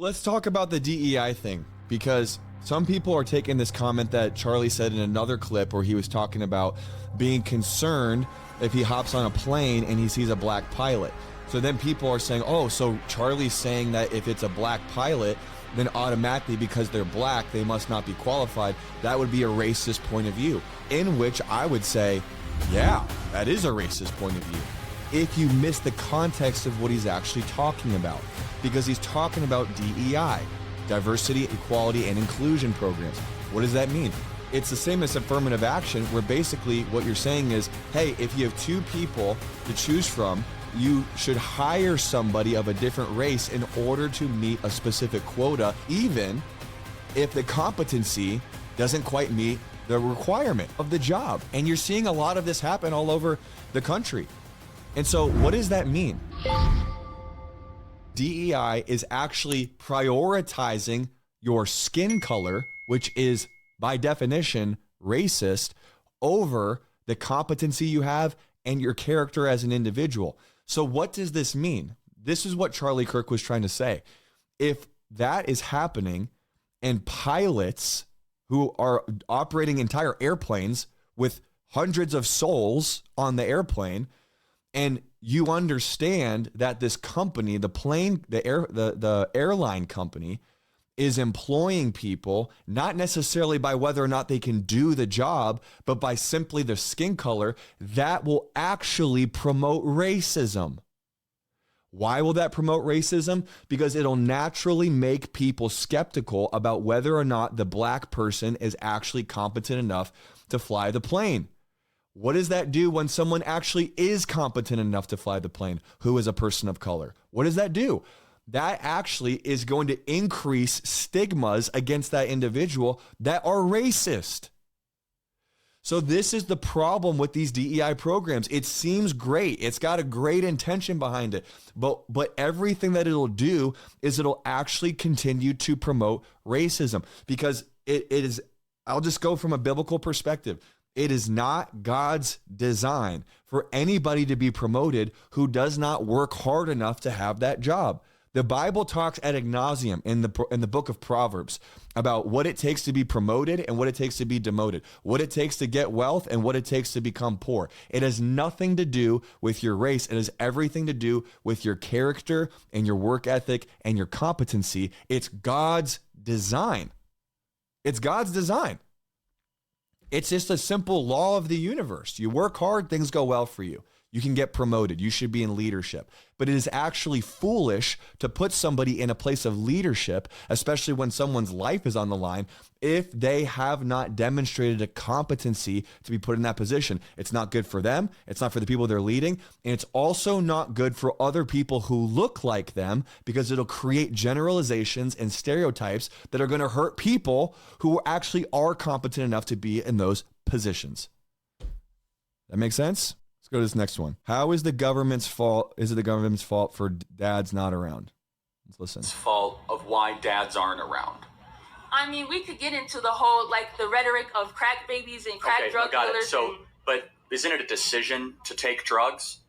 Let's talk about the DEI thing, because some people are taking this comment that Charlie said in another clip where he was talking about being concerned if he hops on a plane and he sees a black pilot. So then people are saying, oh, so Charlie's saying that if it's a black pilot, then automatically because they're black, they must not be qualified. That would be a racist point of view, in which I would say, yeah, that is a racist point of view, if you miss the context of what he's actually talking about. Because he's talking about DEI, diversity, equality, and inclusion programs. What does that mean? It's the same as affirmative action, where basically what you're saying is, hey, if you have two people to choose from, you should hire somebody of a different race in order to meet a specific quota, even if the competency doesn't quite meet the requirement of the job. And you're seeing a lot of this happen all over the country. And so what does that mean? DEI is actually prioritizing your skin color, which is by definition racist, over the competency you have and your character as an individual. So what does this mean? This is what Charlie Kirk was trying to say. If that is happening and pilots who are operating entire airplanes with hundreds of souls on the airplane, and you understand that this company, the airline company, is employing people not necessarily by whether or not they can do the job, but by simply their skin color, that will actually promote racism. Why will that promote racism? Because it'll naturally make people skeptical about whether or not the black person is actually competent enough to fly the plane. What does that do when someone actually is competent enough to fly the plane, who is a person of color? What does that do? That actually is going to increase stigmas against that individual that are racist. So this is the problem with these DEI programs. It seems great. It's got a great intention behind it. But everything that it'll do is it'll actually continue to promote racism, because it is, I'll just go from a biblical perspective. It is not God's design for anybody to be promoted who does not work hard enough to have that job. The Bible talks ad nauseum in the book of Proverbs about what it takes to be promoted and what it takes to be demoted, what it takes to get wealth and what it takes to become poor. It has nothing to do with your race. It has everything to do with your character and your work ethic and your competency. It's God's design. It's God's design. It's just a simple law of the universe. You work hard, things go well for you. You can get promoted. You should be in leadership. But it is actually foolish to put somebody in a place of leadership, especially when someone's life is on the line, if they have not demonstrated a competency to be put in that position. It's not good for them. It's not for the people they're leading. And it's also not good for other people who look like them, because it'll create generalizations and stereotypes that are going to hurt people who actually are competent enough to be in those positions. That makes sense? Go to this next one. How is the government's fault? Is it the government's fault for dads not around? Let's listen. It's fault of why dads aren't around. I mean, we could get into the whole, like, the rhetoric of crack babies and crack drug got dealers. It. So, but isn't it a decision to take drugs?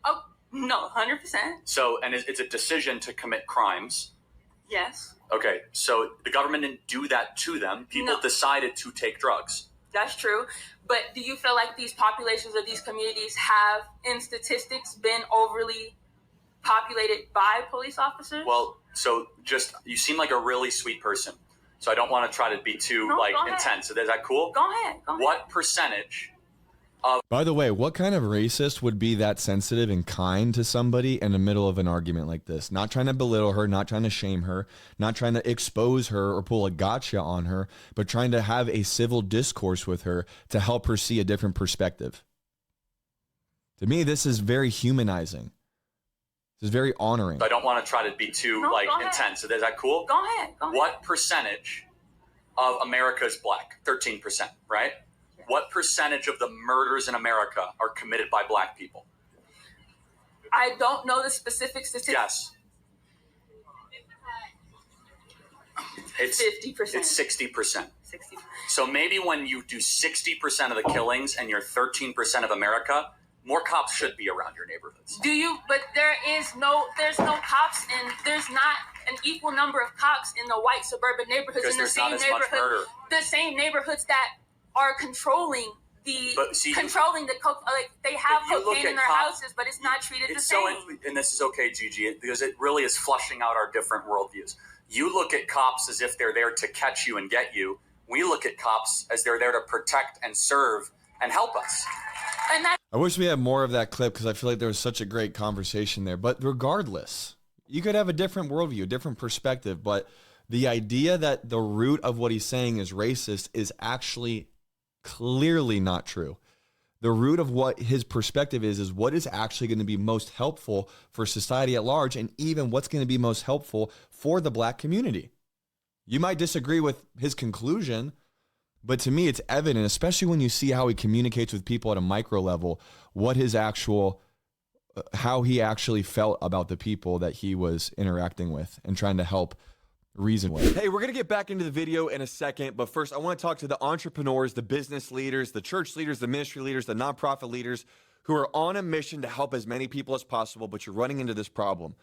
Oh, no, 100%. So, and it's a decision to commit crimes. Yes. Okay, so the government didn't do that to them. People decided to take drugs. That's true. But do you feel like these populations of these communities have, in statistics, been overly populated by police officers? Well, so just, you seem like a really sweet person. So I don't want to try to be too intense. So is that cool? Go ahead. What percentage By the way, what kind of racist would be that sensitive and kind to somebody in the middle of an argument like this? Not trying to belittle her, not trying to shame her, not trying to expose her or pull a gotcha on her, but trying to have a civil discourse with her to help her see a different perspective. To me, this is very humanizing. This is very honoring. I don't want to try to be too intense. So is that cool? Go ahead. What percentage of America is black? 13%, right? What percentage of the murders in America are committed by black people? I don't know the specific statistics. Yes. It's 50%. It's 60%. 60%. So maybe when you do 60% of the killings and you're 13% of America, more cops should be around your neighborhoods. But there's no cops, and there's not an equal number of cops in the white suburban neighborhoods, in the same neighborhoods that are controlling the like they have cocaine in their houses, but it's not treated the same. And this is okay, Gigi, because it really is flushing out our different worldviews. You look at cops as if they're there to catch you and get you. We look at cops as they're there to protect and serve and help us. I wish we had more of that clip because I feel like there was such a great conversation there. But regardless, you could have a different worldview, a different perspective. But the idea that the root of what he's saying is racist is actually clearly not true. The root of what his perspective is what is actually going to be most helpful for society at large, and even what's going to be most helpful for the black community. You might disagree with his conclusion, but to me, it's evident, especially when you see how he communicates with people at a micro level, what his actual, how he actually felt about the people that he was interacting with and trying to help reason with. Hey, we're going to get back into the video in a second, but first I want to talk to the entrepreneurs, the business leaders, the church leaders, the ministry leaders, the nonprofit leaders who are on a mission to help as many people as possible, but you're running into this problem.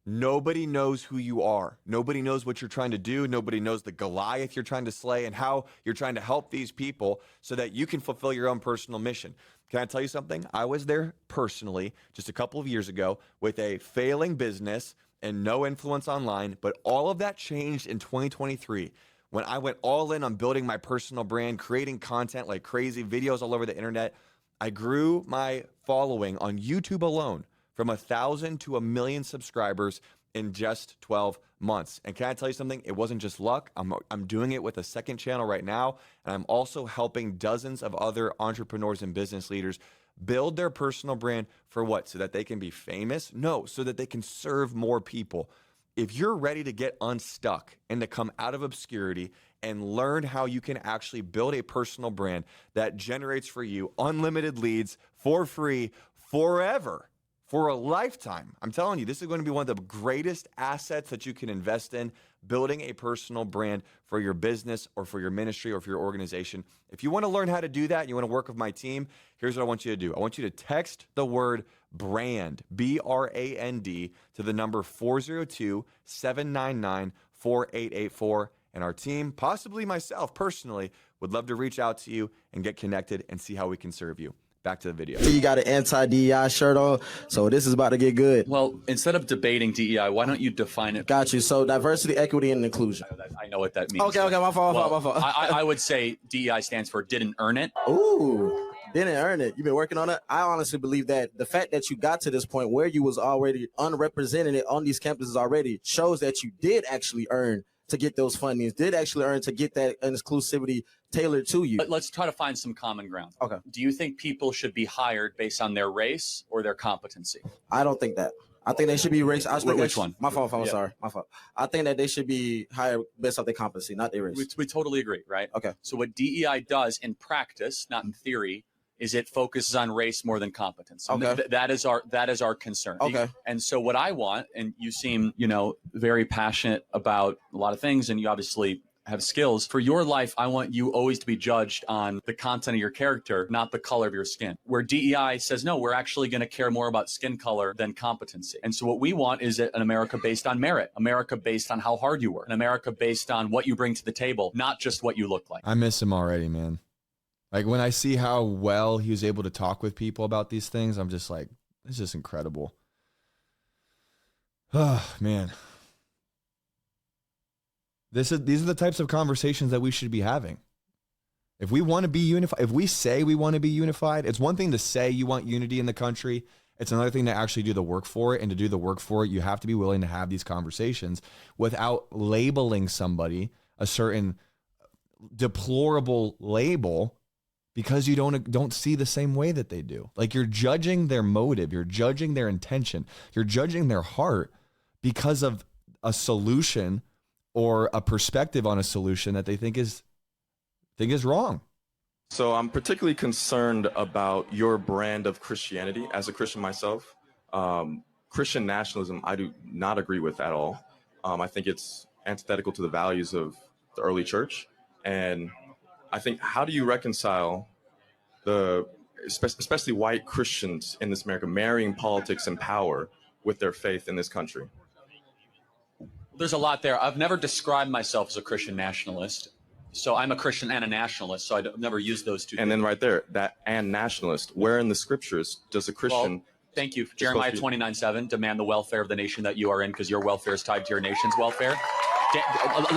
Nobody knows who you are. Nobody knows what you're trying to do. Nobody knows the Goliath you're trying to slay and how you're trying to help these people so that you can fulfill your own personal mission. Can I tell you something? I was there personally just a couple of years ago with a failing business and no influence online, but all of that changed in 2023 when I went all in on building my personal brand, creating content like crazy, videos all over the internet. I grew my following on YouTube alone from 1,000 to 1 million subscribers in just 12 months. And can I tell you something? It wasn't just luck. I'm doing it with a second channel right now, and I'm also helping dozens of other entrepreneurs and business leaders build their personal brand for what? So that they can be famous? No, so that they can serve more people. If you're ready to get unstuck and to come out of obscurity and learn how you can actually build a personal brand that generates for you unlimited leads for free forever, for a lifetime, I'm telling you, this is going to be one of the greatest assets that you can invest in, building a personal brand for your business or for your ministry or for your organization. If you want to learn how to do that, and you want to work with my team, here's what I want you to do. I want you to text the word brand, B-R-A-N-D, to the number 402-799-4884. And our team, possibly myself personally, would love to reach out to you and get connected and see how we can serve you. Back to the video. You got an anti-DEI shirt on, so this is about to get good. Well, instead of debating DEI, why don't you define it? Got you. So diversity, equity, and inclusion. I know what that means. Okay, my fault. I would say DEI stands for didn't earn it. Ooh, didn't earn it. You've been working on it. I honestly believe that the fact that you got to this point where you was already unrepresented on these campuses already shows that you did actually earn to get those fundings, did actually earn to get that exclusivity tailored to you. But let's try to find some common ground. Okay. Do you think people should be hired based on their race or their competency? I don't think that. I think they should be race. Which one? My fault. Sorry. My fault. I think that they should be hired based off their competency, not their race. We totally agree, right? Okay. So what DEI does in practice, not in theory, is it focuses on race more than competence. Okay. That is our concern. Okay. And so what I want, and you seem, very passionate about a lot of things, and you obviously have skills. For your life, I want you always to be judged on the content of your character, not the color of your skin. Where DEI says, no, we're actually going to care more about skin color than competency. And so what we want is an America based on merit, America based on how hard you work, an America based on what you bring to the table, not just what you look like. I miss him already, man. Like when I see how well he was able to talk with people about these things, I'm just like, it's just incredible. Oh, man. These are the types of conversations that we should be having. If we want to be unified, if we say we want to be unified, it's one thing to say you want unity in the country. It's another thing to actually do the work for it. And to do the work for it, you have to be willing to have these conversations without labeling somebody a certain deplorable label because you don't see the same way that they do. Like you're judging their motive, you're judging their intention, you're judging their heart because of a solution or a perspective on a solution that they think is wrong. So I'm particularly concerned about your brand of Christianity. As a Christian myself, Christian nationalism, I do not agree with at all. I think it's antithetical to the values of the early church. And I think, how do you reconcile especially white Christians in this America, marrying politics and power with their faith in this country? There's a lot there. I've never described myself as a Christian nationalist. So I'm a Christian and a nationalist, so I've never used those two. And then right there, that and nationalist, where in the scriptures does a Christian... Well, thank you. Jeremiah 29:7, demand the welfare of the nation that you are in, because your welfare is tied to your nation's welfare.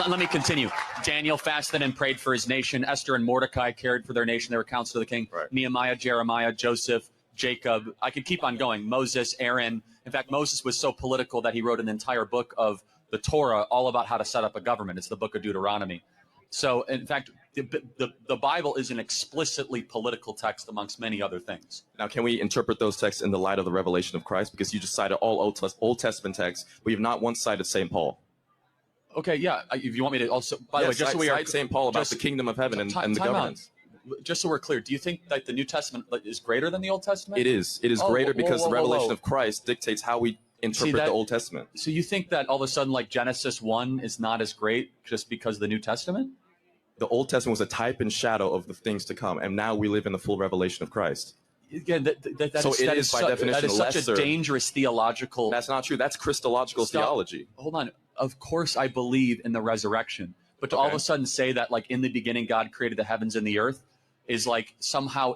Let me continue. Daniel fasted and prayed for his nation. Esther and Mordecai cared for their nation. They were counsel of the king. Right. Nehemiah, Jeremiah, Joseph, Jacob. I could keep on going. Moses, Aaron. In fact, Moses was so political that he wrote an entire book of the Torah all about how to set up a government. It's the book of Deuteronomy. So, in fact, the Bible is an explicitly political text amongst many other things. Now, can we interpret those texts in the light of the revelation of Christ? Because you just cited all Old Testament texts, but you've not once cited St. Paul. Okay, yeah. If you want me to also, by the way, just so we are St. Paul about the kingdom of heaven and the governance. Just so we're clear, do you think that the New Testament is greater than the Old Testament? It is. It is greater because the revelation of Christ dictates how we interpret the Old Testament. So you think that all of a sudden, like Genesis 1 is not as great just because of the New Testament? The Old Testament was a type and shadow of the things to come, and now we live in the full revelation of Christ. Again, that is by definition such a dangerous theological. That's not true. That's Christological theology. Hold on. Of course, I believe in the resurrection, but to all of a sudden say that, like, in the beginning God created the heavens and the earth, is like somehow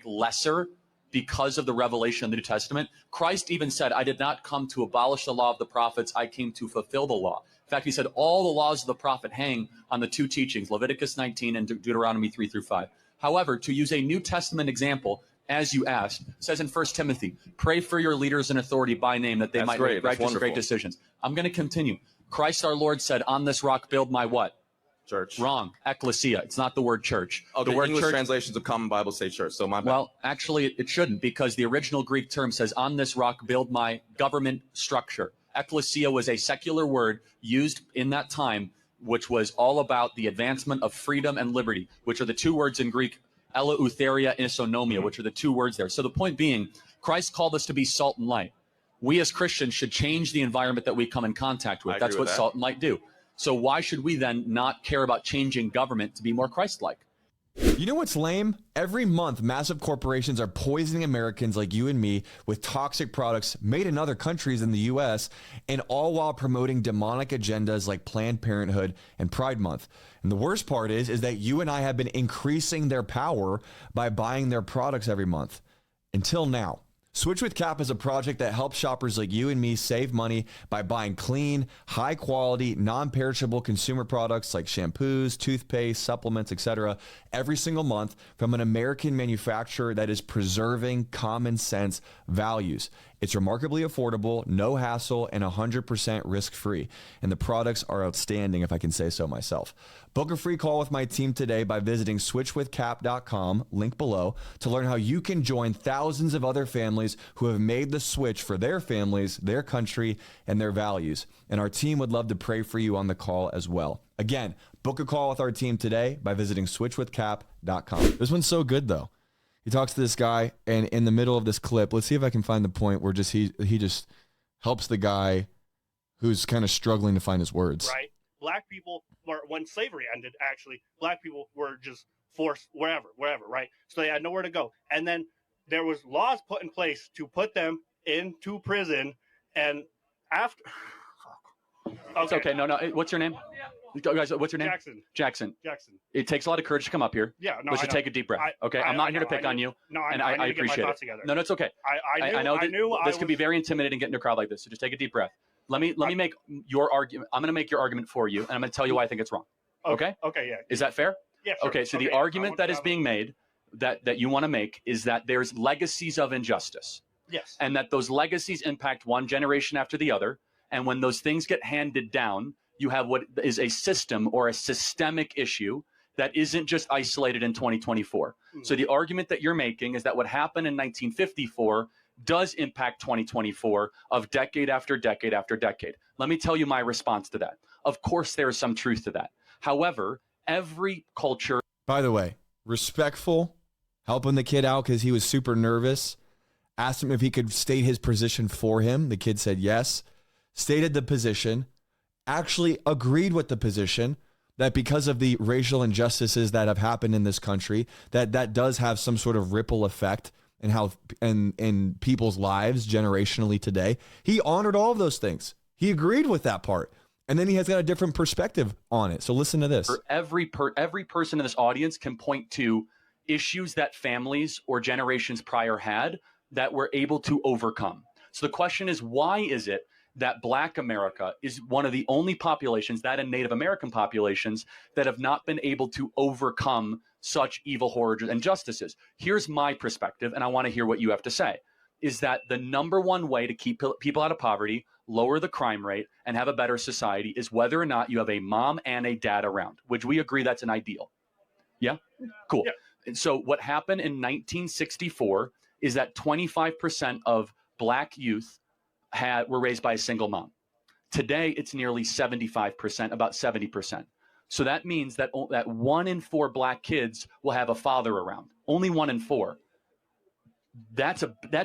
lesser because of the revelation of the New Testament. Christ even said, "I did not come to abolish the law of the prophets; I came to fulfill the law." In fact, he said all the laws of the prophet hang on the two teachings, Leviticus 19 and Deuteronomy 3-5. However, to use a New Testament example, as you asked, says in 1 Timothy, pray for your leaders in authority by name that they might make righteous, great decisions. I'm going to continue. Christ our Lord said, on this rock build my what? Church. Wrong. Ecclesia. It's not the word church. Okay, the word English church, translations of Common Bible say church, so my bad. Well, actually, it shouldn't, because the original Greek term says, on this rock build my government structure. Ecclesia was a secular word used in that time, which was all about the advancement of freedom and liberty, which are the two words in Greek, eleutheria, isonomia, which are the two words there. So the point being, Christ called us to be salt and light. We as Christians should change the environment that we come in contact with. That's what salt and light do. So why should we then not care about changing government to be more Christ-like? You know what's lame? Every month, massive corporations are poisoning Americans like you and me with toxic products made in other countries in the U.S., and all while promoting demonic agendas like Planned Parenthood and Pride Month. And the worst part is that you and I have been increasing their power by buying their products every month. Until now. Switch with Kap is a project that helps shoppers like you and me save money by buying clean, high-quality, non-perishable consumer products like shampoos, toothpaste, supplements, etc. every single month from an American manufacturer that is preserving common sense values. It's remarkably affordable, no hassle, and 100% risk-free. And the products are outstanding, if I can say so myself. Book a free call with my team today by visiting switchwithkap.com, link below, to learn how you can join thousands of other families who have made the switch for their families, their country, and their values. And our team would love to pray for you on the call as well. Again, book a call with our team today by visiting switchwithkap.com. This one's so good, though. He talks to this guy, and in the middle of this clip, let's see if I can find the point where he just helps the guy who's kind of struggling to find his words. Right. Black people, when slavery ended, actually, black people were just forced wherever, right? So they had nowhere to go. And then there was laws put in place to put them into prison. And after... Okay. It's okay. No. What's your name? Guys, what's your name? Jackson. It takes a lot of courage to come up here. Yeah, no, Let's just take a deep breath. I'm not here to pick on you. No, I appreciate it. No, it's okay. I know this could be very intimidating getting into a crowd like this, so just take a deep breath. Let me make your argument. I'm going to make your argument for you, and I'm going to tell you why I think it's wrong. Okay? Okay, yeah. Is that fair? Yeah, sure. Okay, so the argument that is being made that you want to make is that there's legacies of injustice. Yes. And that those legacies impact one generation after the other, and when those things get handed down, you have what is a system or a systemic issue that isn't just isolated in 2024. Mm-hmm. So the argument that you're making is that what happened in 1954 does impact 2024 of decade after decade after decade. Let me tell you my response to that. Of course, there is some truth to that. However, every culture... By the way, respectful, helping the kid out because he was super nervous. Asked him if he could state his position for him. The kid said yes. Stated the position. Actually agreed with the position that because of the racial injustices that have happened in this country, that does have some sort of ripple effect in how in people's lives generationally today. He honored all of those things. He agreed with that part. And then he has got a different perspective on it. So listen to this. For every person in this audience can point to issues that families or generations prior had that we're able to overcome. So the question is, why is it that Black America is one of the only populations, that and Native American populations, that have not been able to overcome such evil, horrors, and injustices? Here's my perspective, and I want to hear what you have to say, is that the number one way to keep people out of poverty, lower the crime rate, and have a better society is whether or not you have a mom and a dad around, which we agree that's an ideal. Yeah? Cool. Yeah. And so what happened in 1964 is that 25% of Black youth were raised by a single mom. Today, it's nearly 75%, about 70%. So that means that 1 in 4 Black kids will have a father around. Only 1 in 4. That's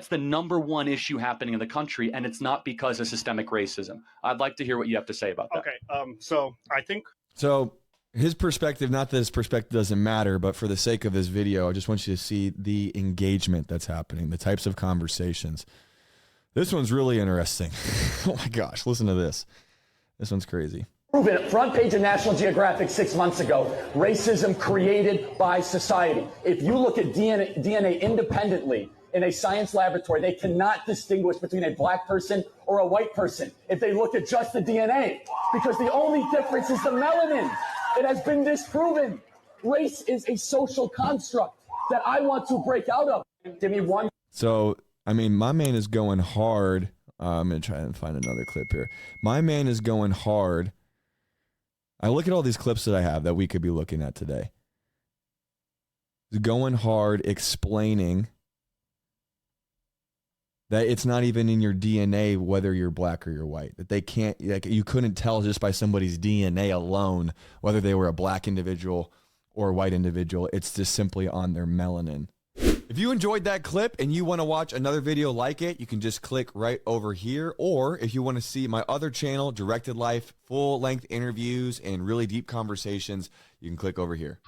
the number one issue happening in the country, and it's not because of systemic racism. I'd like to hear what you have to say about that. Okay, so I think... So his perspective, not that his perspective doesn't matter, but for the sake of this video, I just want you to see the engagement that's happening, the types of conversations. This one's really interesting. Oh my gosh, listen to this. This one's crazy. Proven, front page of National Geographic 6 months ago, racism created by society. If you look at DNA independently in a science laboratory, they cannot distinguish between a Black person or a white person if they look at just the DNA, because the only difference is the melanin. It has been disproven. Race is a social construct that I want to break out of. Give me one. So, I mean, my man is going hard. I'm going to try and find another clip here. My man is going hard. I look at all these clips that I have that we could be looking at today. He's going hard explaining that it's not even in your DNA whether you're Black or you're white. That they can't, like, you couldn't tell just by somebody's DNA alone whether they were a Black individual or a white individual. It's just simply on their melanin. If you enjoyed that clip and you want to watch another video like it, you can just click right over here. Or if you want to see my other channel, Directed Life, full-length interviews and really deep conversations, you can click over here.